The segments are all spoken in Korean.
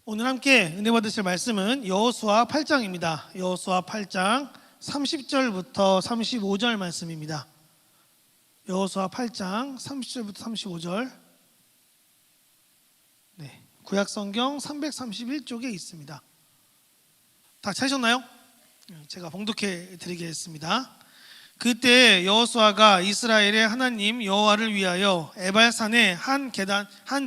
오늘 함께 은혜 받으실 말씀은 여호수아 8장입니다. 여호수아 8장 30절부터 35절 말씀입니다. 여호수아 8장 30절부터 35절. 구약 성경 331쪽에 있습니다. 다 찾으셨나요? 제가 봉독해 드리겠습니다. 그때 여호수아가 이스라엘의 하나님 여호와를 위하여 에발산에 한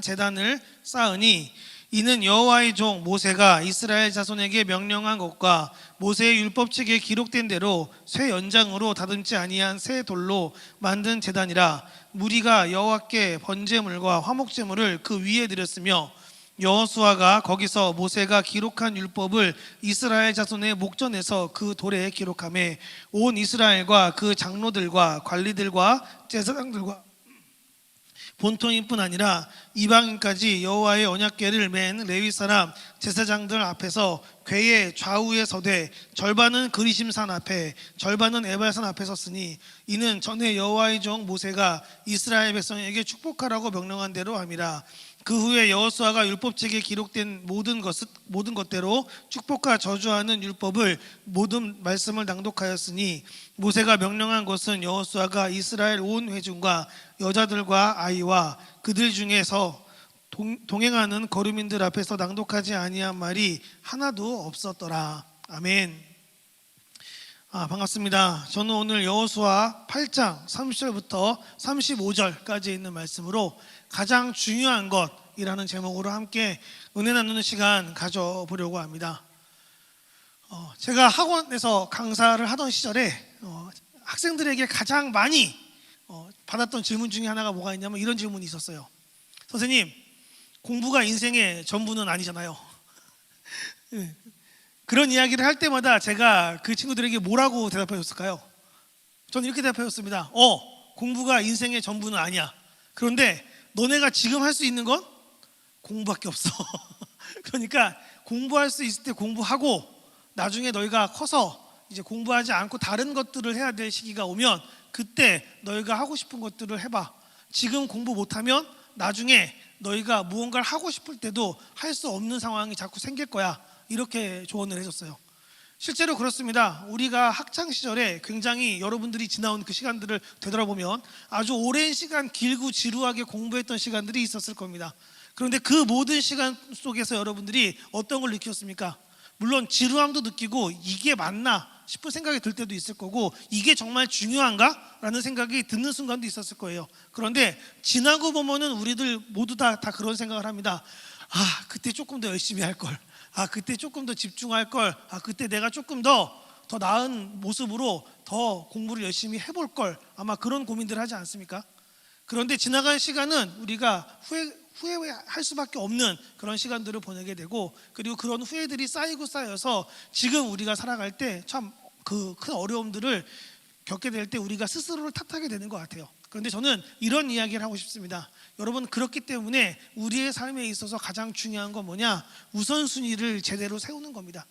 제단을 쌓으니 이는 여호와의 종 모세가 이스라엘 자손에게 명령한 것과 모세의 율법책에 기록된 대로 쇠 연장으로 다듬지 아니한 새 돌로 만든 제단이라. 무리가 여호와께 번제물과 화목제물을 그 위에 드렸으며 여호수아가 거기서 모세가 기록한 율법을 이스라엘 자손의 목전에서 그 돌에 기록하매 온 이스라엘과 그 장로들과 관리들과 제사장들과 본토인뿐 아니라 이방인까지 여호와의 언약궤를 맨 레위 사람 제사장들 앞에서 궤의 좌우에 서되 절반은 그리심산 앞에 절반은 에발산 앞에 섰으니 이는 전에 여호와의 종 모세가 이스라엘 백성에게 축복하라고 명령한 대로 함이라. 그 후에 여호수아가 율법책에 기록된 모든 것대로 축복과 저주하는 율법을 모든 말씀을 낭독하였으니 모세가 명령한 것은 여호수아가 이스라엘 온 회중과 여자들과 아이와 그들 중에서 동행하는 거류민들 앞에서 낭독하지 아니한 말이 하나도 없었더라. 아멘. 반갑습니다. 저는 오늘 여호수아 8장 30절부터 35절까지 있는 말씀으로 가장 중요한 것이라는 제목으로 함께 은혜 나누는 시간 가져보려고 합니다. 제가 학원에서 강사를 하던 시절에 학생들에게 가장 많이 받았던 질문 중에 하나가 뭐가 있냐면 이런 질문이 있었어요. 선생님, 공부가 인생의 전부는 아니잖아요. 그런 이야기를 할 때마다 제가 그 친구들에게 뭐라고 대답해 줬을까요? 저는 이렇게 대답해 줬습니다. 공부가 인생의 전부는 아니야. 그런데 너네가 지금 할 수 있는 건 공부밖에 없어. 그러니까 공부할 수 있을 때 공부하고 나중에 너희가 커서 이제 공부하지 않고 다른 것들을 해야 될 시기가 오면 그때 너희가 하고 싶은 것들을 해봐. 지금 공부 못하면 나중에 너희가 무언가를 하고 싶을 때도 할 수 없는 상황이 자꾸 생길 거야. 이렇게 조언을 해줬어요. 실제로 그렇습니다. 우리가 학창시절에 굉장히 여러분들이 지나온 그 시간들을 되돌아보면 아주 오랜 시간 길고 지루하게 공부했던 시간들이 있었을 겁니다. 그런데 그 모든 시간 속에서 여러분들이 어떤 걸 느꼈습니까? 물론 지루함도 느끼고 이게 맞나 싶은 생각이 들 때도 있을 거고 이게 정말 중요한가? 라는 생각이 드는 순간도 있었을 거예요. 그런데 지나고 보면은 우리들 모두 다 그런 생각을 합니다. 그때 조금 더 열심히 할 걸. 그때 조금 더 집중할 걸. 그때 내가 조금 더 나은 모습으로 더 공부를 열심히 해볼 걸. 아마 그런 고민들을 하지 않습니까? 그런데 지나간 시간은 우리가 후회할 수밖에 없는 그런 시간들을 보내게 되고, 그리고 그런 후회들이 쌓이고 쌓여서 지금 우리가 살아갈 때 참 그 큰 어려움들을 겪게 될 때 우리가 스스로를 탓하게 되는 것 같아요. 그런데 저는 이런 이야기를 하고 싶습니다. 여러분, 그렇기 때문에 우리의 삶에 있어서 가장 중요한 건 뭐냐? 우선순위를 제대로 세우는 겁니다.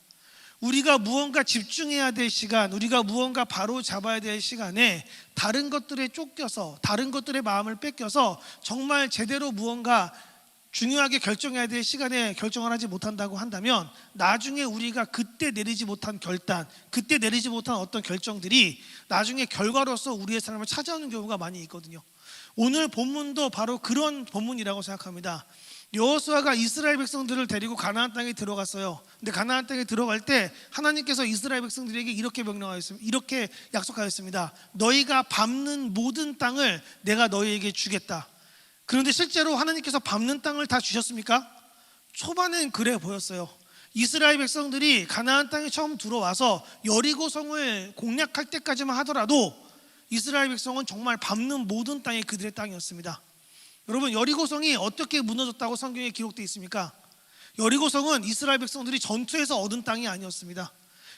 우리가 무언가 집중해야 될 시간, 우리가 무언가 바로 잡아야 될 시간에 다른 것들에 쫓겨서, 다른 것들의 마음을 뺏겨서 정말 제대로 무언가 중요하게 결정해야 될 시간에 결정을 하지 못한다고 한다면 나중에 우리가 그때 내리지 못한 결단, 그때 내리지 못한 어떤 결정들이 나중에 결과로서 우리의 삶을 찾아오는 경우가 많이 있거든요. 오늘 본문도 바로 그런 본문이라고 생각합니다. 여호수아가 이스라엘 백성들을 데리고 가나안 땅에 들어갔어요. 근데 가나안 땅에 들어갈 때 하나님께서 이스라엘 백성들에게 이렇게 명령하였습니다. 이렇게 약속하였습니다. 너희가 밟는 모든 땅을 내가 너희에게 주겠다. 그런데 실제로 하나님께서 밟는 땅을 다 주셨습니까? 초반엔 그래 보였어요. 이스라엘 백성들이 가나안 땅에 처음 들어와서 여리고성을 공략할 때까지만 하더라도 이스라엘 백성은 정말 밟는 모든 땅이 그들의 땅이었습니다. 여러분, 여리고성이 어떻게 무너졌다고 성경에 기록되어 있습니까? 여리고성은 이스라엘 백성들이 전투에서 얻은 땅이 아니었습니다.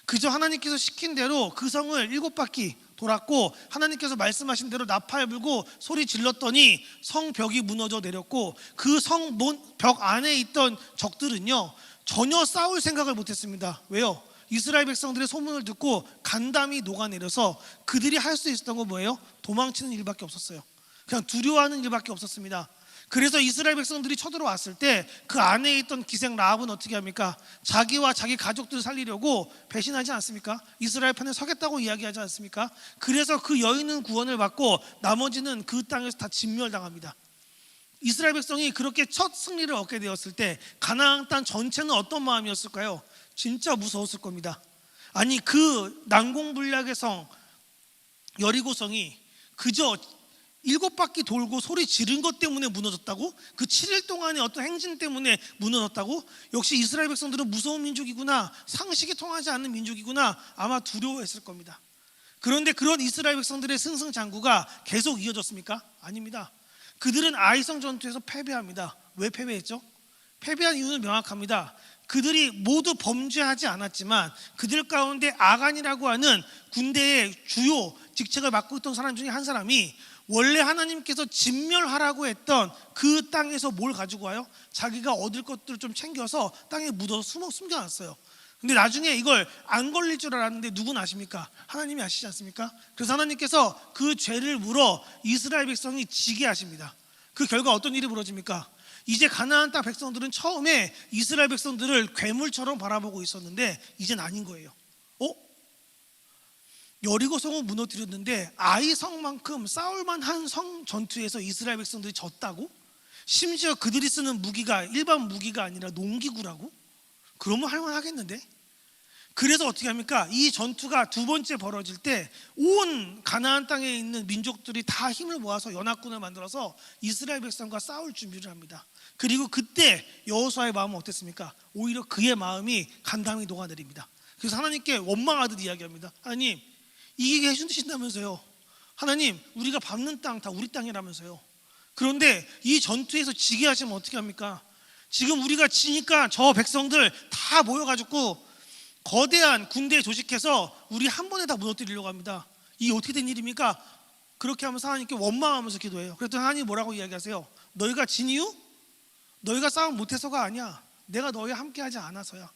그저 하나님께서 시킨 대로 그 성을 7바퀴 돌았고 하나님께서 말씀하신 대로 나팔 불고 소리 질렀더니 성벽이 무너져 내렸고 그 성벽 안에 있던 적들은요 전혀 싸울 생각을 못했습니다. 왜요? 이스라엘 백성들의 소문을 듣고 간담이 녹아내려서 그들이 할 수 있었던 건 뭐예요? 도망치는 일밖에 없었어요. 그냥 두려워하는 일밖에 없었습니다. 그래서 이스라엘 백성들이 쳐들어왔을 때 그 안에 있던 기생 라합은 어떻게 합니까? 자기와 자기 가족들을 살리려고 배신하지 않습니까? 이스라엘 편에 서겠다고 이야기하지 않습니까? 그래서 그 여인은 구원을 받고 나머지는 그 땅에서 다 진멸당합니다. 이스라엘 백성이 그렇게 첫 승리를 얻게 되었을 때 가나안 땅 전체는 어떤 마음이었을까요? 진짜 무서웠을 겁니다. 아니, 그 난공불락의 성 여리고성이 그저 7바퀴 돌고 소리 지른 것 때문에 무너졌다고? 그 7일 동안의 어떤 행진 때문에 무너졌다고? 역시 이스라엘 백성들은 무서운 민족이구나, 상식이 통하지 않는 민족이구나, 아마 두려워했을 겁니다. 그런데 그런 이스라엘 백성들의 승승장구가 계속 이어졌습니까? 아닙니다. 그들은 아이성 전투에서 패배합니다. 왜 패배했죠? 패배한 이유는 명확합니다. 그들이 모두 범죄하지 않았지만 그들 가운데 아간이라고 하는 군대의 주요 직책을 맡고 있던 사람 중에 한 사람이 원래 하나님께서 진멸하라고 했던 그 땅에서 뭘 가지고 와요? 자기가 얻을 것들을 좀 챙겨서 땅에 묻어서 숨겨놨어요. 근데 나중에 이걸 안 걸릴 줄 알았는데 누군 아십니까? 하나님이 아시지 않습니까? 그래서 하나님께서 그 죄를 물어 이스라엘 백성이 지게 하십니다. 그 결과 어떤 일이 벌어집니까? 이제 가나안 땅 백성들은 처음에 이스라엘 백성들을 괴물처럼 바라보고 있었는데 이젠 아닌 거예요. 여리고성은 무너뜨렸는데 아이성만큼 싸울만한 성 전투에서 이스라엘 백성들이 졌다고? 심지어 그들이 쓰는 무기가 일반 무기가 아니라 농기구라고? 그러면 할만하겠는데? 그래서 어떻게 합니까? 이 전투가 두 번째 벌어질 때 온 가나안 땅에 있는 민족들이 다 힘을 모아서 연합군을 만들어서 이스라엘 백성과 싸울 준비를 합니다. 그리고 그때 여호수아의 마음은 어땠습니까? 오히려 그의 마음이 간담이 녹아내립니다. 그래서 하나님께 원망하듯 이야기합니다. 하나님, 이기게 해주신다면서요. 하나님, 우리가 밟는 땅 다 우리 땅이라면서요. 그런데 이 전투에서 지게 하시면 어떻게 합니까? 지금 우리가 지니까 저 백성들 다 모여가지고 거대한 군대 조직해서 우리 한 번에 다 무너뜨리려고 합니다. 이게 어떻게 된 일입니까? 그렇게 하면서 하나님께 원망하면서 기도해요. 그랬더니 하나님 뭐라고 이야기하세요? 너희가 진 이유? 너희가 싸움 못해서가 아니야. 내가 너희와 함께하지 않아서야.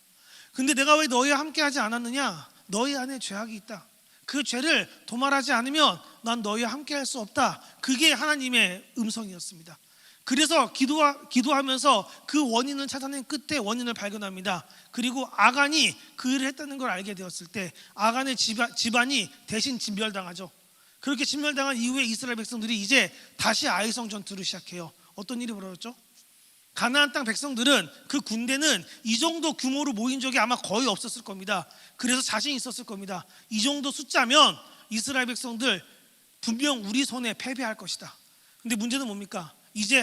근데 내가 왜 너희와 함께하지 않았느냐? 너희 안에 죄악이 있다. 그 죄를 도말하지 않으면 난 너희와 함께할 수 없다. 그게 하나님의 음성이었습니다. 그래서 기도하면서 그 원인을 찾아낸 끝에 원인을 발견합니다. 그리고 아간이 그 일을 했다는 걸 알게 되었을 때 아간의 집안이 대신 진멸당하죠. 그렇게 진멸당한 이후에 이스라엘 백성들이 이제 다시 아이성 전투를 시작해요. 어떤 일이 벌어졌죠? 가나안 땅 백성들은 그 군대는 이 정도 규모로 모인 적이 아마 거의 없었을 겁니다. 그래서 자신이 있었을 겁니다. 이 정도 숫자면 이스라엘 백성들 분명 우리 손에 패배할 것이다. 근데 문제는 뭡니까? 이제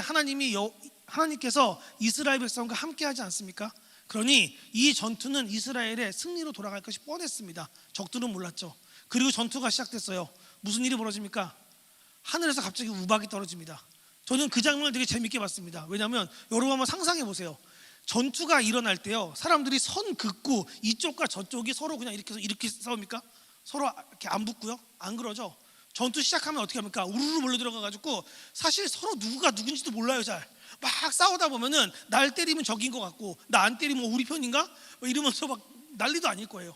하나님께서 이스라엘 백성과 함께 하지 않습니까? 그러니 이 전투는 이스라엘의 승리로 돌아갈 것이 뻔했습니다. 적들은 몰랐죠. 그리고 전투가 시작됐어요. 무슨 일이 벌어집니까? 하늘에서 갑자기 우박이 떨어집니다. 저는 그 장면을 되게 재밌게 봤습니다. 왜냐하면 여러분 한번 상상해 보세요. 전투가 일어날 때요, 사람들이 선 긋고 이쪽과 저쪽이 서로 그냥 이렇게 싸웁니까? 서로 이렇게 안 붙고요? 안 그러죠? 전투 시작하면 어떻게 합니까? 우르르 몰려들어가가지고 사실 서로 누구가 누군지도 몰라요. 잘 막 싸우다 보면은 날 때리면 적인 것 같고 나 안 때리면 우리 편인가? 이러면서 막 난리도 아닐 거예요.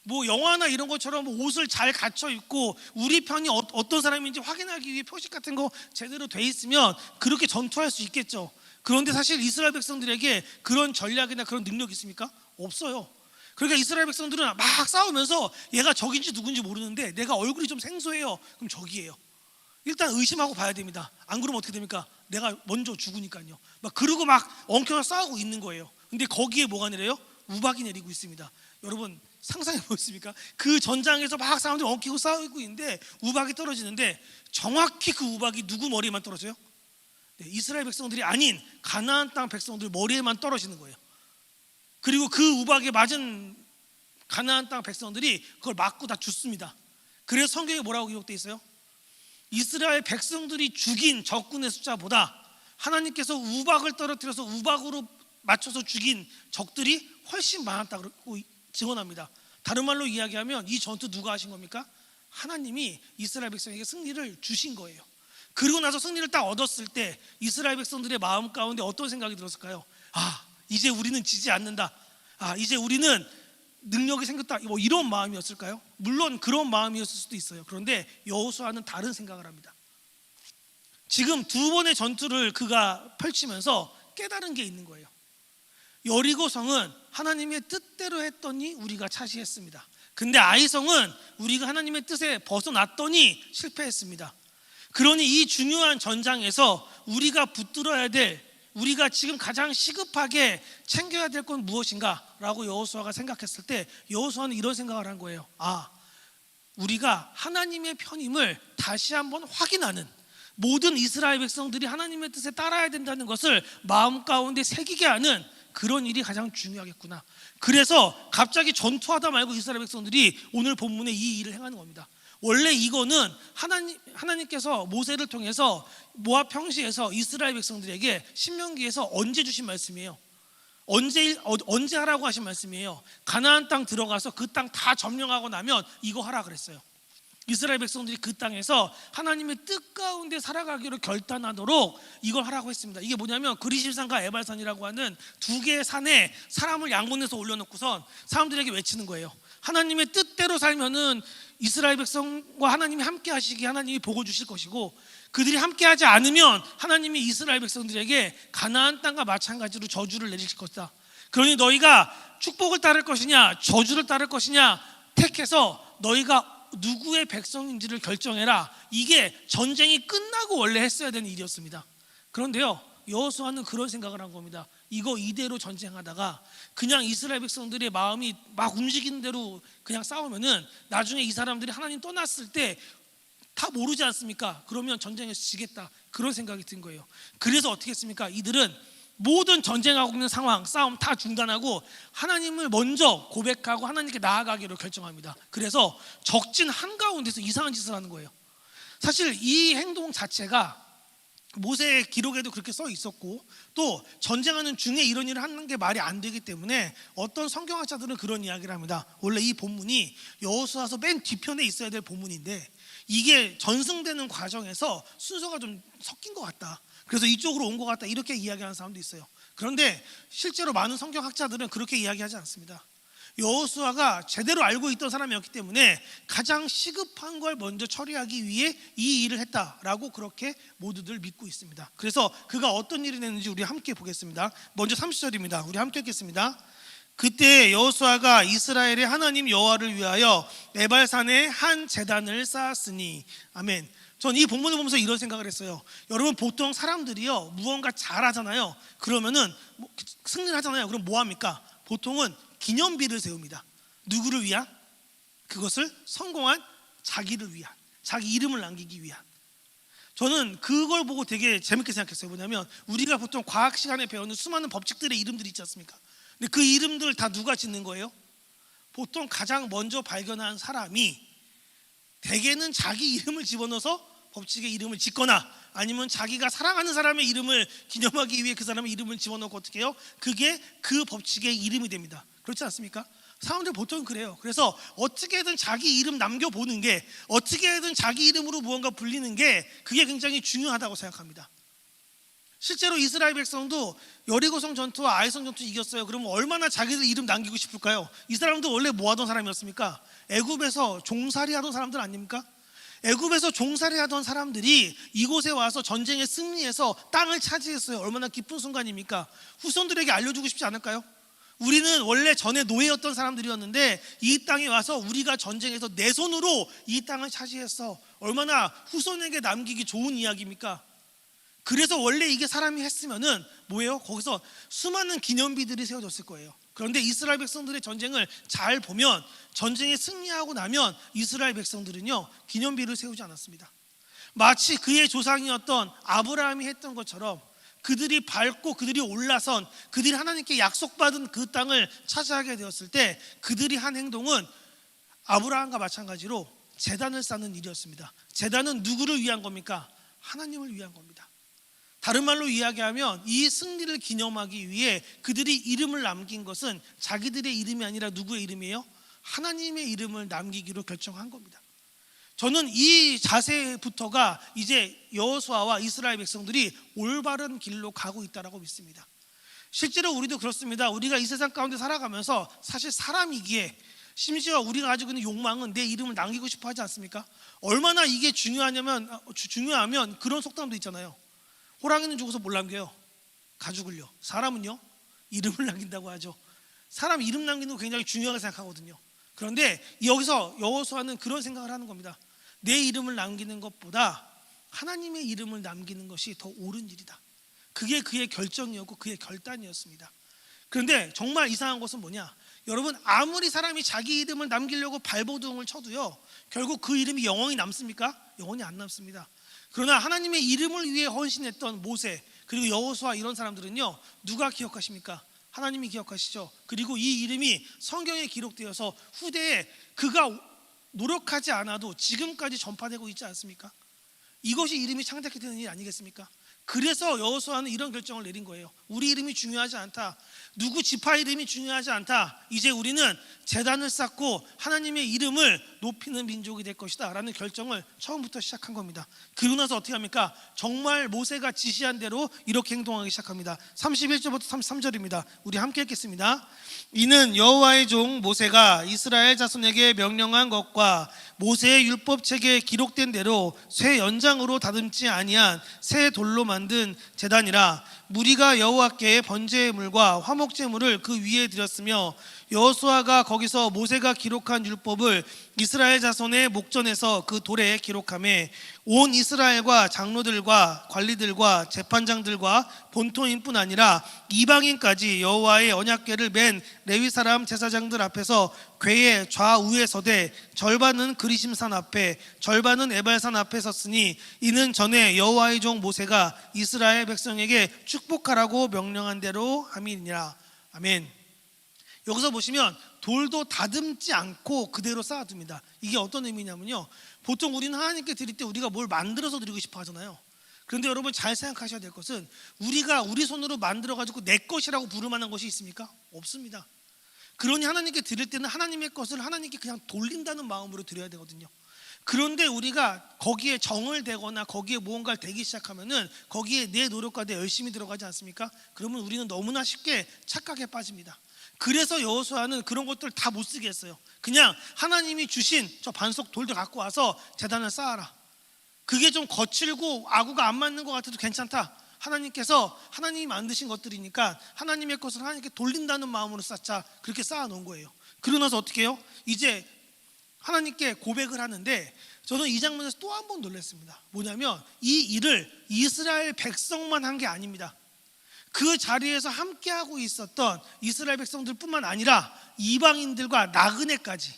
뭐 영화나 이런 것처럼 옷을 잘 갖춰 입고 우리 편이 어떤 사람인지 확인하기 위해 표식 같은 거 제대로 돼 있으면 그렇게 전투할 수 있겠죠. 그런데 사실 이스라엘 백성들에게 그런 전략이나 그런 능력이 있습니까? 없어요. 그러니까 이스라엘 백성들은 막 싸우면서 얘가 적인지 누군지 모르는데 내가 얼굴이 좀 생소해요. 그럼 적이에요. 일단 의심하고 봐야 됩니다. 안 그러면 어떻게 됩니까? 내가 먼저 죽으니까요. 막 그러고 막 엉켜서 싸우고 있는 거예요. 근데 거기에 뭐가 내려요? 우박이 내리고 있습니다. 여러분 상상해 보셨습니까? 그 전장에서 막 사람들이 엉키고 싸우고 있는데 우박이 떨어지는데 정확히 그 우박이 누구 머리에만 떨어져요? 네, 이스라엘 백성들이 아닌 가나안 땅 백성들 머리에만 떨어지는 거예요. 그리고 그 우박에 맞은 가나안 땅 백성들이 그걸 맞고 다 죽습니다. 그래서 성경에 뭐라고 기록되어 있어요? 이스라엘 백성들이 죽인 적군의 숫자보다 하나님께서 우박을 떨어뜨려서 우박으로 맞춰서 죽인 적들이 훨씬 많았다고 증언합니다. 다른 말로 이야기하면 이 전투 누가 하신 겁니까? 하나님이 이스라엘 백성에게 승리를 주신 거예요. 그리고 나서 승리를 딱 얻었을 때 이스라엘 백성들의 마음 가운데 어떤 생각이 들었을까요? 아, 이제 우리는 지지 않는다. 아, 이제 우리는 능력이 생겼다. 뭐 이런 마음이었을까요? 물론 그런 마음이었을 수도 있어요. 그런데 여호수아는 다른 생각을 합니다. 지금 두 번의 전투를 그가 펼치면서 깨달은 게 있는 거예요. 여리고성은 하나님의 뜻대로 했더니 우리가 차지했습니다. 근데 아이성은 우리가 하나님의 뜻에 벗어났더니 실패했습니다. 그러니 이 중요한 전장에서 우리가 붙들어야 될, 우리가 지금 가장 시급하게 챙겨야 될 건 무엇인가 라고 여호수아가 생각했을 때 여호수아는 이런 생각을 한 거예요. 우리가 하나님의 편임을 다시 한번 확인하는, 모든 이스라엘 백성들이 하나님의 뜻에 따라야 된다는 것을 마음 가운데 새기게 하는 그런 일이 가장 중요하겠구나. 그래서 갑자기 전투하다 말고 이스라엘 백성들이 오늘 본문에 이 일을 행하는 겁니다. 원래 이거는 하나님께서 모세를 통해서 모압 평시에서 이스라엘 백성들에게 신명기에서 언제 주신 말씀이에요. 언제 하라고 하신 말씀이에요. 가나안 땅 들어가서 그 땅 다 점령하고 나면 이거 하라 그랬어요. 이스라엘 백성들이 그 땅에서 하나님의 뜻 가운데 살아가기로 결단하도록 이걸 하라고 했습니다. 이게 뭐냐면 그리심산과 에발산이라고 하는 두 개의 산에 사람을 양분해서 올려놓고선 사람들에게 외치는 거예요. 하나님의 뜻대로 살면은 이스라엘 백성과 하나님이 함께 하시기에 하나님이 복을 주실 것이고, 그들이 함께 하지 않으면 하나님이 이스라엘 백성들에게 가나안 땅과 마찬가지로 저주를 내리실 것이다. 그러니 너희가 축복을 따를 것이냐 저주를 따를 것이냐 택해서 너희가 누구의 백성인지를 결정해라. 이게 전쟁이 끝나고 원래 했어야 되는 일이었습니다. 그런데요, 여호수아는 그런 생각을 한 겁니다. 이거 이대로 전쟁하다가 그냥 이스라엘 백성들의 마음이 막 움직이는 대로 그냥 싸우면은 나중에 이 사람들이 하나님 떠났을 때 다 모르지 않습니까? 그러면 전쟁에서 지겠다, 그런 생각이 든 거예요. 그래서 어떻게 했습니까? 이들은 모든 전쟁하고 있는 상황, 싸움 다 중단하고 하나님을 먼저 고백하고 하나님께 나아가기로 결정합니다. 그래서 적진 한가운데서 이상한 짓을 하는 거예요. 사실 이 행동 자체가 모세의 기록에도 그렇게 써 있었고, 또 전쟁하는 중에 이런 일을 하는 게 말이 안 되기 때문에 어떤 성경학자들은 그런 이야기를 합니다. 원래 이 본문이 여호수아서 맨 뒤편에 있어야 될 본문인데 이게 전승되는 과정에서 순서가 좀 섞인 것 같다, 그래서 이쪽으로 온 것 같다, 이렇게 이야기하는 사람도 있어요. 그런데 실제로 많은 성경학자들은 그렇게 이야기하지 않습니다. 여호수아가 제대로 알고 있던 사람이었기 때문에 가장 시급한 걸 먼저 처리하기 위해 이 일을 했다라고 그렇게 모두들 믿고 있습니다. 그래서 그가 어떤 일을 했는지 우리 함께 보겠습니다. 먼저 30절입니다. 우리 함께 읽겠습니다. 그때 여호수아가 이스라엘의 하나님 여호와를 위하여 에발산에 한 제단을 쌓았으니. 아멘. 전 이 본문을 보면서 이런 생각을 했어요. 여러분, 보통 사람들이요 무언가 잘하잖아요. 그러면은 승리를 하잖아요. 그럼 뭐 합니까? 보통은 기념비를 세웁니다. 누구를 위한? 그것을 성공한 자기를 위한, 자기 이름을 남기기 위한. 저는 그걸 보고 되게 재밌게 생각했어요. 뭐냐면 우리가 보통 과학 시간에 배우는 수많은 법칙들의 이름들이 있지 않습니까? 근데 그 이름들을 다 누가 짓는 거예요? 보통 가장 먼저 발견한 사람이 대개는 자기 이름을 집어넣어서 법칙의 이름을 짓거나 아니면 자기가 사랑하는 사람의 이름을 기념하기 위해 그 사람의 이름을 집어넣고 어떻게 해요? 그게 그 법칙의 이름이 됩니다. 그렇지 않습니까? 사람들 보통 그래요. 그래서 어떻게든 자기 이름 남겨보는 게, 어떻게든 자기 이름으로 무언가 불리는 게 그게 굉장히 중요하다고 생각합니다. 실제로 이스라엘 백성도 여리고성 전투와 아이성 전투 이겼어요. 그러면 얼마나 자기들 이름 남기고 싶을까요? 이 사람도 원래 뭐 하던 사람이었습니까? 애굽에서 종살이 하던 사람들 아닙니까? 애굽에서 종살이 하던 사람들이 이곳에 와서 전쟁에 승리해서 땅을 차지했어요. 얼마나 기쁜 순간입니까? 후손들에게 알려주고 싶지 않을까요? 우리는 원래 전에 노예였던 사람들이었는데 이 땅에 와서 우리가 전쟁에서 내 손으로 이 땅을 차지했어. 얼마나 후손에게 남기기 좋은 이야기입니까? 그래서 원래 이게 사람이 했으면은 뭐예요? 거기서 수많은 기념비들이 세워졌을 거예요. 그런데 이스라엘 백성들의 전쟁을 잘 보면 전쟁에 승리하고 나면 이스라엘 백성들은요 기념비를 세우지 않았습니다. 마치 그의 조상이었던 아브라함이 했던 것처럼 그들이 밟고 그들이 올라선, 그들이 하나님께 약속받은 그 땅을 차지하게 되었을 때 그들이 한 행동은 아브라함과 마찬가지로 제단을 쌓는 일이었습니다. 제단은 누구를 위한 겁니까? 하나님을 위한 겁니다. 다른 말로 이야기하면 이 승리를 기념하기 위해 그들이 이름을 남긴 것은 자기들의 이름이 아니라 누구의 이름이에요? 하나님의 이름을 남기기로 결정한 겁니다. 저는 이 자세부터가 이제 여호수아와 이스라엘 백성들이 올바른 길로 가고 있다고 믿습니다. 실제로 우리도 그렇습니다. 우리가 이 세상 가운데 살아가면서 사실 사람이기에 심지어 우리가 가지고 있는 욕망은 내 이름을 남기고 싶어 하지 않습니까? 얼마나 이게 중요하면 그런 속담도 있잖아요. 호랑이는 죽어서 뭘 남겨요? 가죽을요. 사람은요? 이름을 남긴다고 하죠. 사람 이름 남기는 거 굉장히 중요하게 생각하거든요. 그런데 여기서 여호수아는 그런 생각을 하는 겁니다. 내 이름을 남기는 것보다 하나님의 이름을 남기는 것이 더 옳은 일이다. 그게 그의 결정이었고 그의 결단이었습니다. 그런데 정말 이상한 것은 뭐냐? 여러분, 아무리 사람이 자기 이름을 남기려고 발버둥을 쳐도요, 결국 그 이름이 영원히 남습니까? 영원히 안 남습니다. 그러나 하나님의 이름을 위해 헌신했던 모세, 그리고 여호수아, 이런 사람들은요, 누가 기억하십니까? 하나님이 기억하시죠. 그리고 이 이름이 성경에 기록되어서 후대에 그가 노력하지 않아도 지금까지 전파되고 있지 않습니까? 이것이 이름이 창작이 되는 일 아니겠습니까? 그래서 여호수아는 이런 결정을 내린 거예요. 우리 이름이 중요하지 않다. 누구 지파 이름이 중요하지 않다. 이제 우리는 제단을 쌓고 하나님의 이름을 높이는 민족이 될 것이다 라는 결정을 처음부터 시작한 겁니다. 그러고 나서 어떻게 합니까? 정말 모세가 지시한 대로 이렇게 행동하기 시작합니다. 31절부터 33절입니다. 우리 함께 읽겠습니다. 이는 여호와의 종 모세가 이스라엘 자손에게 명령한 것과 모세의 율법책에 기록된 대로 쇠 연장으로 다듬지 아니한 새 돌로 만든 제단이라. 무리가 여호와께 번제의 물과 화목제물을 그 위에 드렸으며 여호수아가 거기서 모세가 기록한 율법을 이스라엘 자손의 목전에서 그 돌에 기록하매 온 이스라엘과 장로들과 관리들과 재판장들과 본토인뿐 아니라 이방인까지 여호와의 언약궤를 맨 레위 사람 제사장들 앞에서 궤의 좌우에 서되 절반은 그리심산 앞에 절반은 에발산 앞에 섰으니 이는 전에 여호와의 종 모세가 이스라엘 백성에게 축복하라고 명령한 대로 함이니라. 아멘. 여기서 보시면 돌도 다듬지 않고 그대로 쌓아둡니다. 이게 어떤 의미냐면요, 보통 우리는 하나님께 드릴 때 우리가 뭘 만들어서 드리고 싶어 하잖아요. 그런데 여러분 잘 생각하셔야 될 것은 우리가 우리 손으로 만들어가지고 내 것이라고 부를 만한 것이 있습니까? 없습니다. 그러니 하나님께 드릴 때는 하나님의 것을 하나님께 그냥 돌린다는 마음으로 드려야 되거든요. 그런데 우리가 거기에 정을 대거나 거기에 무언가를 대기 시작하면은 거기에 내 노력과 내 열심이 들어가지 않습니까? 그러면 우리는 너무나 쉽게 착각에 빠집니다. 그래서 여호수아는 그런 것들을 다 못 쓰게 했어요. 그냥 하나님이 주신 저 반석 돌들 갖고 와서 제단을 쌓아라. 그게 좀 거칠고 아구가 안 맞는 것 같아도 괜찮다. 하나님께서 하나님이 만드신 것들이니까 하나님의 것을 하나님께 돌린다는 마음으로 쌓자. 그렇게 쌓아놓은 거예요. 그러고 나서 어떻게 해요? 이제 하나님께 고백을 하는데 저는 이 장면에서 또 한 번 놀랐습니다. 뭐냐면 이 일을 이스라엘 백성만 한 게 아닙니다. 그 자리에서 함께하고 있었던 이스라엘 백성들뿐만 아니라 이방인들과 나그네까지.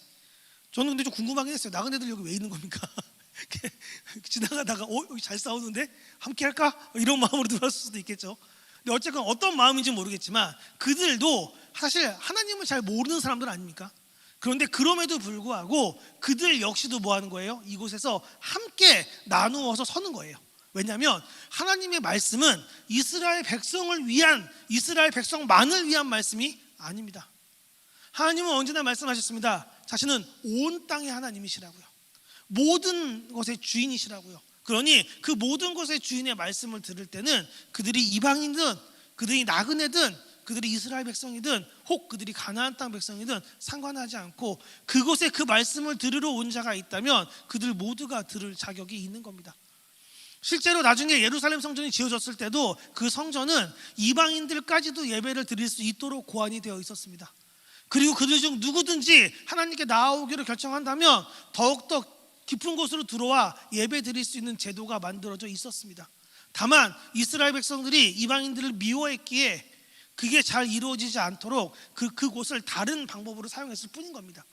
저는 근데 좀 궁금하긴 했어요. 나그네들 여기 왜 있는 겁니까? 지나가다가 여기 잘 싸우는데 함께 할까? 이런 마음으로 들어왔을 수도 있겠죠. 근데 어쨌건 어떤 마음인지 모르겠지만 그들도 사실 하나님을 잘 모르는 사람들 아닙니까? 그런데 그럼에도 불구하고 그들 역시도 뭐 하는 거예요? 이곳에서 함께 나누어서 서는 거예요. 왜냐하면 하나님의 말씀은 이스라엘 백성을 위한, 이스라엘 백성만을 위한 말씀이 아닙니다. 하나님은 언제나 말씀하셨습니다. 자신은 온 땅의 하나님이시라고요. 모든 것의 주인이시라고요. 그러니 그 모든 것의 주인의 말씀을 들을 때는 그들이 이방인이든 그들이 나그네든 그들이 이스라엘 백성이든 혹 그들이 가나안 땅 백성이든 상관하지 않고 그곳에 그 말씀을 들으러 온 자가 있다면 그들 모두가 들을 자격이 있는 겁니다. 실제로 나중에 예루살렘 성전이 지어졌을 때도 그 성전은 이방인들까지도 예배를 드릴 수 있도록 고안이 되어 있었습니다. 그리고 그들 중 누구든지 하나님께 나아오기로 결정한다면 더욱더 깊은 곳으로 들어와 예배 드릴 수 있는 제도가 만들어져 있었습니다. 다만 이스라엘 백성들이 이방인들을 미워했기에 그게 잘 이루어지지 않도록 그곳을 다른 방법으로 사용했을 뿐인 겁니다.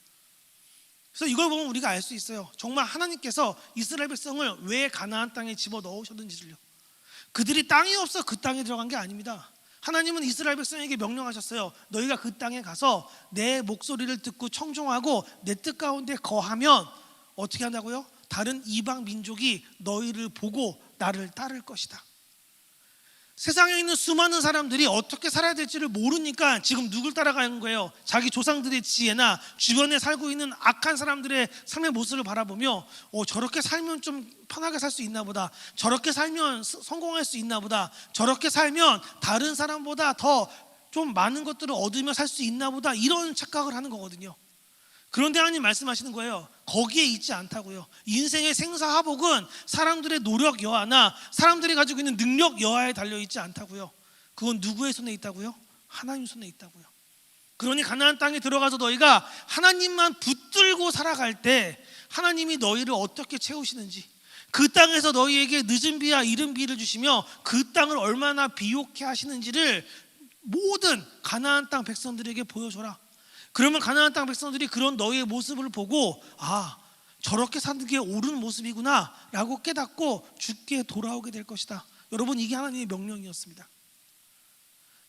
그래서 이걸 보면 우리가 알 수 있어요. 정말 하나님께서 이스라엘 백성을 왜 가나안 땅에 집어넣으셨는지를요. 그들이 땅이 없어 그 땅에 들어간 게 아닙니다. 하나님은 이스라엘 백성에게 명령하셨어요. 너희가 그 땅에 가서 내 목소리를 듣고 청종하고 내 뜻 가운데 거하면 어떻게 한다고요? 다른 이방 민족이 너희를 보고 나를 따를 것이다. 세상에 있는 수많은 사람들이 어떻게 살아야 될지를 모르니까 지금 누굴 따라가는 거예요? 자기 조상들의 지혜나 주변에 살고 있는 악한 사람들의 삶의 모습을 바라보며 저렇게 살면 좀 편하게 살 수 있나 보다, 저렇게 살면 성공할 수 있나 보다, 저렇게 살면 다른 사람보다 더 좀 많은 것들을 얻으며 살 수 있나 보다, 이런 착각을 하는 거거든요. 그런데 하나님 말씀하시는 거예요. 거기에 있지 않다고요. 인생의 생사화복은 사람들의 노력 여하나 사람들이 가지고 있는 능력 여하에 달려있지 않다고요. 그건 누구의 손에 있다고요? 하나님 손에 있다고요. 그러니 가나안 땅에 들어가서 너희가 하나님만 붙들고 살아갈 때 하나님이 너희를 어떻게 채우시는지, 그 땅에서 너희에게 늦은 비와 이른 비를 주시며 그 땅을 얼마나 비옥해 하시는지를 모든 가나안 땅 백성들에게 보여줘라. 그러면 가나안 땅 백성들이 그런 너희의 모습을 보고 저렇게 사는 게 옳은 모습이구나 라고 깨닫고 주께 돌아오게 될 것이다. 여러분, 이게 하나님의 명령이었습니다.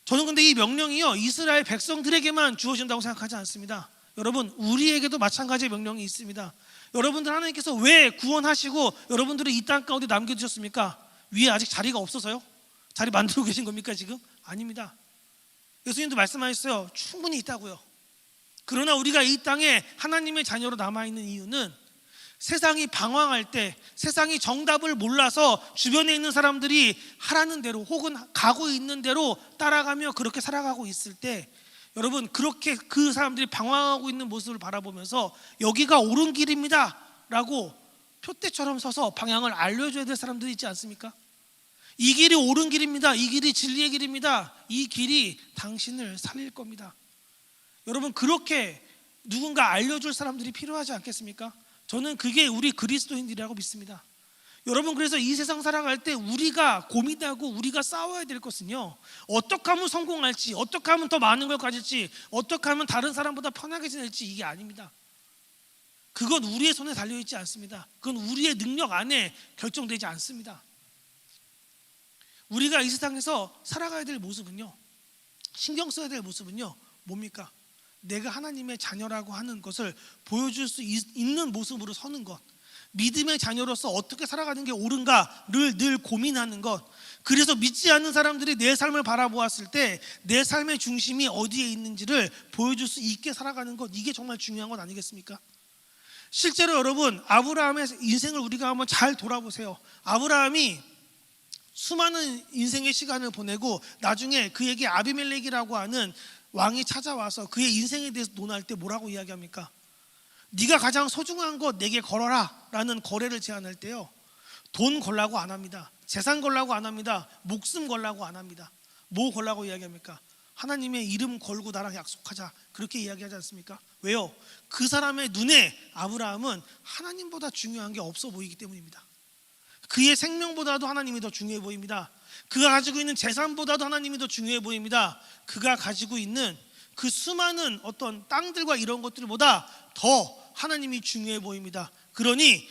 저는 근데 이 명령이요, 이스라엘 백성들에게만 주어진다고 생각하지 않습니다. 여러분, 우리에게도 마찬가지의 명령이 있습니다. 여러분들 하나님께서 왜 구원하시고 여러분들을 이 땅 가운데 남겨두셨습니까? 위에 아직 자리가 없어서요? 자리 만들고 계신 겁니까 지금? 아닙니다. 예수님도 말씀하셨어요. 충분히 있다고요. 그러나 우리가 이 땅에 하나님의 자녀로 남아있는 이유는 세상이 방황할 때, 세상이 정답을 몰라서 주변에 있는 사람들이 하라는 대로 혹은 가고 있는 대로 따라가며 그렇게 살아가고 있을 때, 여러분, 그렇게 그 사람들이 방황하고 있는 모습을 바라보면서 여기가 옳은 길입니다 라고 표대처럼 서서 방향을 알려줘야 될 사람들이 있지 않습니까? 이 길이 옳은 길입니다. 이 길이 진리의 길입니다. 이 길이 당신을 살릴 겁니다. 여러분, 그렇게 누군가 알려줄 사람들이 필요하지 않겠습니까? 저는 그게 우리 그리스도인들이라고 믿습니다. 여러분, 그래서 이 세상 살아갈 때 우리가 고민하고 우리가 싸워야 될 것은요, 어떻게 하면 성공할지, 어떻게 하면 더 많은 걸 가질지, 어떻게 하면 다른 사람보다 편하게 지낼지, 이게 아닙니다. 그건 우리의 손에 달려있지 않습니다. 그건 우리의 능력 안에 결정되지 않습니다. 우리가 이 세상에서 살아가야 될 모습은요, 신경 써야 될 모습은요, 뭡니까? 내가 하나님의 자녀라고 하는 것을 보여줄 수 있는 모습으로 서는 것, 믿음의 자녀로서 어떻게 살아가는 게 옳은가를 늘 고민하는 것. 그래서 믿지 않는 사람들이 내 삶을 바라보았을 때 내 삶의 중심이 어디에 있는지를 보여줄 수 있게 살아가는 것, 이게 정말 중요한 것 아니겠습니까? 실제로 여러분, 아브라함의 인생을 우리가 한번 잘 돌아보세요. 아브라함이 수많은 인생의 시간을 보내고 나중에 그에게 아비멜렉이라고 하는 왕이 찾아와서 그의 인생에 대해서 논할 때 뭐라고 이야기합니까? 네가 가장 소중한 것 내게 걸어라 라는 거래를 제안할 때요, 돈 걸라고 안 합니다. 재산 걸라고 안 합니다. 목숨 걸라고 안 합니다. 뭐 걸라고 이야기합니까? 하나님의 이름 걸고 나랑 약속하자, 그렇게 이야기하지 않습니까? 왜요? 그 사람의 눈에 아브라함은 하나님보다 중요한 게 없어 보이기 때문입니다. 그의 생명보다도 하나님이 더 중요해 보입니다. 그가 가지고 있는 재산보다도 하나님이 더 중요해 보입니다. 그가 가지고 있는 그 수많은 어떤 땅들과 이런 것들보다 더 하나님이 중요해 보입니다. 그러니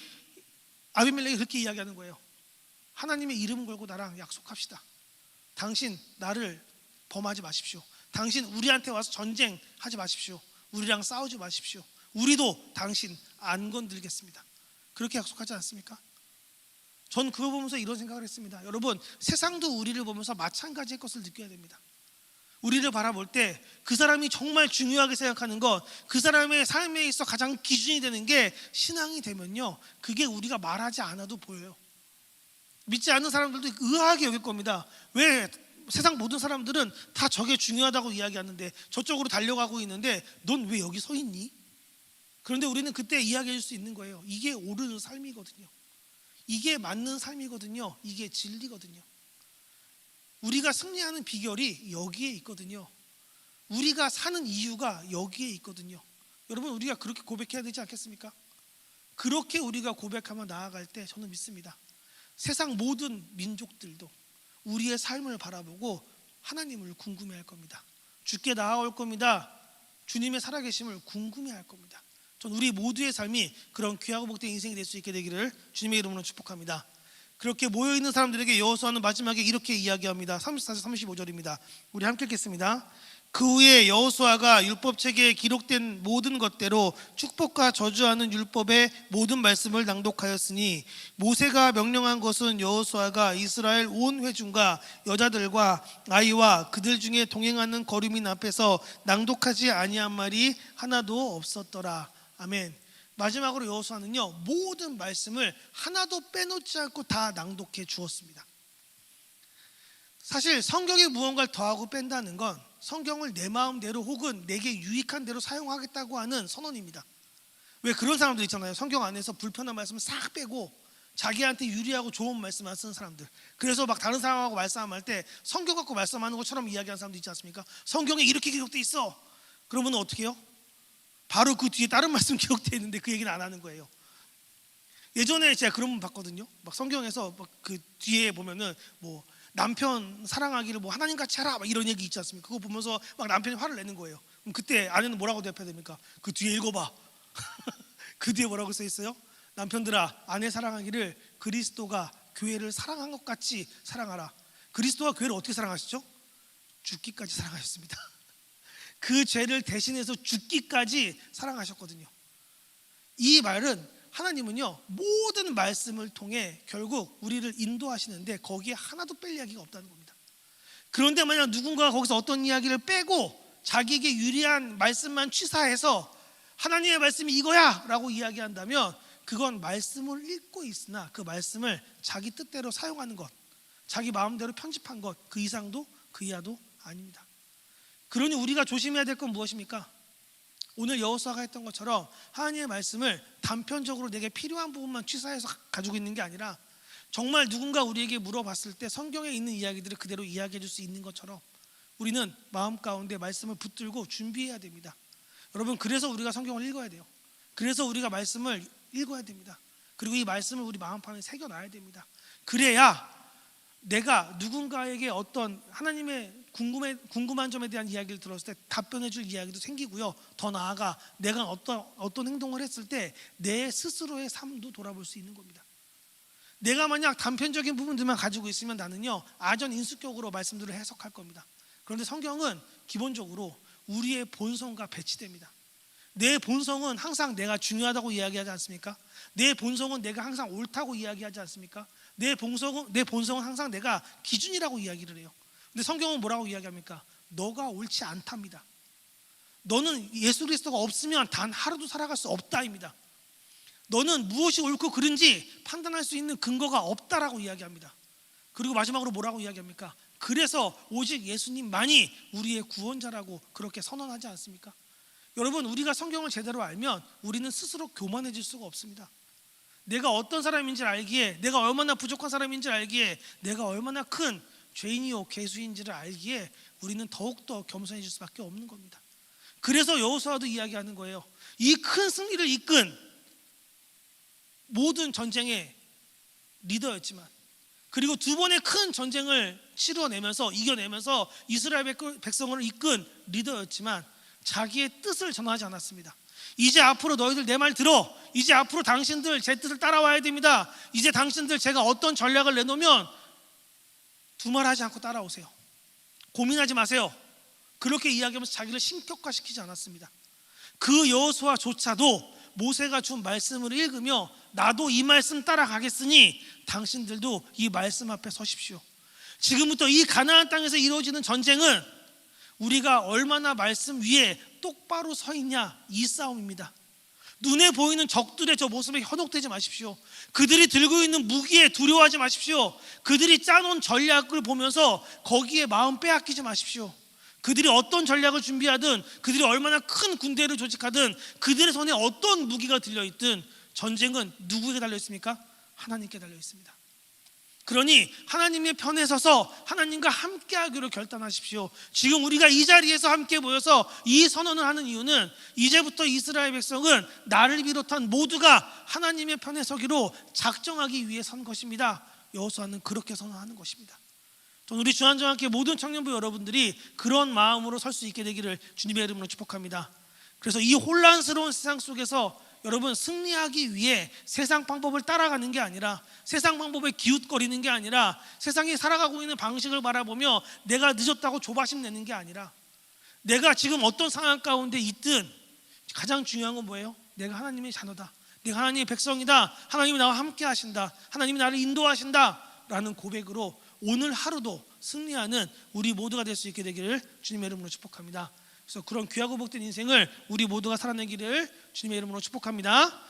아비멜렉이 그렇게 이야기하는 거예요. 하나님의 이름 걸고 나랑 약속합시다. 당신 나를 범하지 마십시오. 당신 우리한테 와서 전쟁하지 마십시오. 우리랑 싸우지 마십시오. 우리도 당신 안 건들겠습니다. 그렇게 약속하지 않습니까? 전 그거 보면서 이런 생각을 했습니다. 여러분, 세상도 우리를 보면서 마찬가지의 것을 느껴야 됩니다. 우리를 바라볼 때 그 사람이 정말 중요하게 생각하는 것, 그 사람의 삶에 있어 가장 기준이 되는 게 신앙이 되면요, 그게 우리가 말하지 않아도 보여요. 믿지 않는 사람들도 의아하게 여길 겁니다. 왜 세상 모든 사람들은 다 저게 중요하다고 이야기하는데, 저쪽으로 달려가고 있는데 넌 왜 여기 서 있니? 그런데 우리는 그때 이야기할 수 있는 거예요. 이게 옳은 삶이거든요. 이게 맞는 삶이거든요. 이게 진리거든요. 우리가 승리하는 비결이 여기에 있거든요. 우리가 사는 이유가 여기에 있거든요. 여러분, 우리가 그렇게 고백해야 되지 않겠습니까? 그렇게 우리가 고백하며 나아갈 때 저는 믿습니다. 세상 모든 민족들도 우리의 삶을 바라보고 하나님을 궁금해할 겁니다. 주께 나아올 겁니다. 주님의 살아계심을 궁금해할 겁니다. 전 우리 모두의 삶이 그런 귀하고 복된 인생이 될 수 있게 되기를 주님의 이름으로 축복합니다. 그렇게 모여있는 사람들에게 여호수아는 마지막에 이렇게 이야기합니다. 34절 35절입니다. 우리 함께 읽겠습니다. 그 후에 여호수아가 율법책에 기록된 모든 것대로 축복과 저주하는 율법의 모든 말씀을 낭독하였으니 모세가 명령한 것은 여호수아가 이스라엘 온 회중과 여자들과 아이와 그들 중에 동행하는 거류민 앞에서 낭독하지 아니한 말이 하나도 없었더라. 아멘. 마지막으로 여호수아는요, 모든 말씀을 하나도 빼놓지 않고 다 낭독해 주었습니다. 사실 성경에 무언가를 더하고 뺀다는 건 성경을 내 마음대로 혹은 내게 유익한 대로 사용하겠다고 하는 선언입니다. 왜 그런 사람들 있잖아요. 성경 안에서 불편한 말씀을 싹 빼고 자기한테 유리하고 좋은 말씀만 쓰는 사람들. 그래서 막 다른 사람하고 말씀할 때 성경 갖고 말씀하는 것처럼 이야기하는 사람도 있지 않습니까? 성경에 이렇게 기록돼 있어. 그러면 어떻게 해요? 바로 그 뒤에 다른 말씀 기록돼 있는데 그 얘기는 안 하는 거예요. 예전에 제가 그런 분 봤거든요. 막 성경에서 막 그 뒤에 보면은 뭐 남편 사랑하기를 뭐 하나님 같이 하라 막 이런 얘기 있지 않습니까? 그거 보면서 막 남편이 화를 내는 거예요. 그럼 그때 아내는 뭐라고 대답해야 됩니까? 그 뒤에 읽어봐. 그 뒤에 뭐라고 써 있어요? 남편들아, 아내 사랑하기를 그리스도가 교회를 사랑한 것 같이 사랑하라. 그리스도가 교회를 어떻게 사랑하시죠? 죽기까지 사랑하셨습니다. 그 죄를 대신해서 죽기까지 사랑하셨거든요. 이 말은 하나님은요, 모든 말씀을 통해 결국 우리를 인도하시는데 거기에 하나도 뺄 이야기가 없다는 겁니다. 그런데 만약 누군가가 거기서 어떤 이야기를 빼고 자기에게 유리한 말씀만 취사해서 하나님의 말씀이 이거야 라고 이야기한다면 그건 말씀을 읽고 있으나 그 말씀을 자기 뜻대로 사용하는 것, 자기 마음대로 편집한 것, 그 이상도 그 이하도 아닙니다. 그러니 우리가 조심해야 될 건 무엇입니까? 오늘 여호수아가 했던 것처럼 하나님의 말씀을 단편적으로 내게 필요한 부분만 취사해서 가지고 있는 게 아니라 정말 누군가 우리에게 물어봤을 때 성경에 있는 이야기들을 그대로 이야기해 줄 수 있는 것처럼 우리는 마음 가운데 말씀을 붙들고 준비해야 됩니다. 여러분, 그래서 우리가 성경을 읽어야 돼요. 그래서 우리가 말씀을 읽어야 됩니다. 그리고 이 말씀을 우리 마음판에 새겨놔야 됩니다. 그래야 내가 누군가에게 어떤 하나님의 궁금한 점에 대한 이야기를 들었을 때 답변해 줄 이야기도 생기고요. 더 나아가 내가 어떤 행동을 했을 때 내 스스로의 삶도 돌아볼 수 있는 겁니다. 내가 만약 단편적인 부분들만 가지고 있으면 나는요, 아전인수격으로 말씀들을 해석할 겁니다. 그런데 성경은 기본적으로 우리의 본성과 배치됩니다. 내 본성은 항상 내가 중요하다고 이야기하지 않습니까? 내 본성은 내가 항상 옳다고 이야기하지 않습니까? 내 본성은 항상 내가 기준이라고 이야기를 해요. 근데 성경은 뭐라고 이야기합니까? 너가 옳지 않답니다. 너는 예수 그리스도가 없으면 단 하루도 살아갈 수 없다입니다. 너는 무엇이 옳고 그른지 판단할 수 있는 근거가 없다라고 이야기합니다. 그리고 마지막으로 뭐라고 이야기합니까? 그래서 오직 예수님만이 우리의 구원자라고 그렇게 선언하지 않습니까? 여러분, 우리가 성경을 제대로 알면 우리는 스스로 교만해질 수가 없습니다. 내가 어떤 사람인지 알기에, 내가 얼마나 부족한 사람인지 알기에, 내가 얼마나 큰 죄인이요 괴수인지를 알기에 우리는 더욱더 겸손해질 수밖에 없는 겁니다. 그래서 여호수아도 이야기하는 거예요. 이 큰 승리를 이끈 모든 전쟁의 리더였지만, 그리고 두 번의 큰 전쟁을 치루어내면서 이겨내면서 이스라엘 백성을 이끈 리더였지만 자기의 뜻을 전하지 않았습니다. 이제 앞으로 너희들 내 말 들어. 이제 앞으로 당신들 제 뜻을 따라와야 됩니다. 이제 당신들 제가 어떤 전략을 내놓으면 두말하지 않고 따라오세요. 고민하지 마세요. 그렇게 이야기하면서 자기를 신격화시키지 않았습니다. 그 여호수아조차도 모세가 준 말씀을 읽으며 나도 이 말씀 따라가겠으니 당신들도 이 말씀 앞에 서십시오. 지금부터 이 가나안 땅에서 이루어지는 전쟁은 우리가 얼마나 말씀 위에 똑바로 서 있냐, 이 싸움입니다. 눈에 보이는 적들의 저 모습에 현혹되지 마십시오. 그들이 들고 있는 무기에 두려워하지 마십시오. 그들이 짜놓은 전략을 보면서 거기에 마음 빼앗기지 마십시오. 그들이 어떤 전략을 준비하든, 그들이 얼마나 큰 군대를 조직하든, 그들의 손에 어떤 무기가 들려있든 전쟁은 누구에게 달려있습니까? 하나님께 달려있습니다. 그러니 하나님의 편에 서서 하나님과 함께하기로 결단하십시오. 지금 우리가 이 자리에서 함께 모여서 이 선언을 하는 이유는 이제부터 이스라엘 백성은 나를 비롯한 모두가 하나님의 편에 서기로 작정하기 위해 선 것입니다. 여호수아는 그렇게 선언하는 것입니다. 저는 우리 주한정학교 모든 청년부 여러분들이 그런 마음으로 설 수 있게 되기를 주님의 이름으로 축복합니다. 그래서 이 혼란스러운 세상 속에서 여러분, 승리하기 위해 세상 방법을 따라가는 게 아니라, 세상 방법에 기웃거리는 게 아니라, 세상이 살아가고 있는 방식을 바라보며 내가 늦었다고 조바심 내는 게 아니라, 내가 지금 어떤 상황 가운데 있든 가장 중요한 건 뭐예요? 내가 하나님의 자녀다, 내가 하나님의 백성이다, 하나님이 나와 함께 하신다, 하나님이 나를 인도하신다 라는 고백으로 오늘 하루도 승리하는 우리 모두가 될 수 있게 되기를 주님의 이름으로 축복합니다. 그래서 그런 귀하고 복된 인생을 우리 모두가 살아내기를 주님의 이름으로 축복합니다.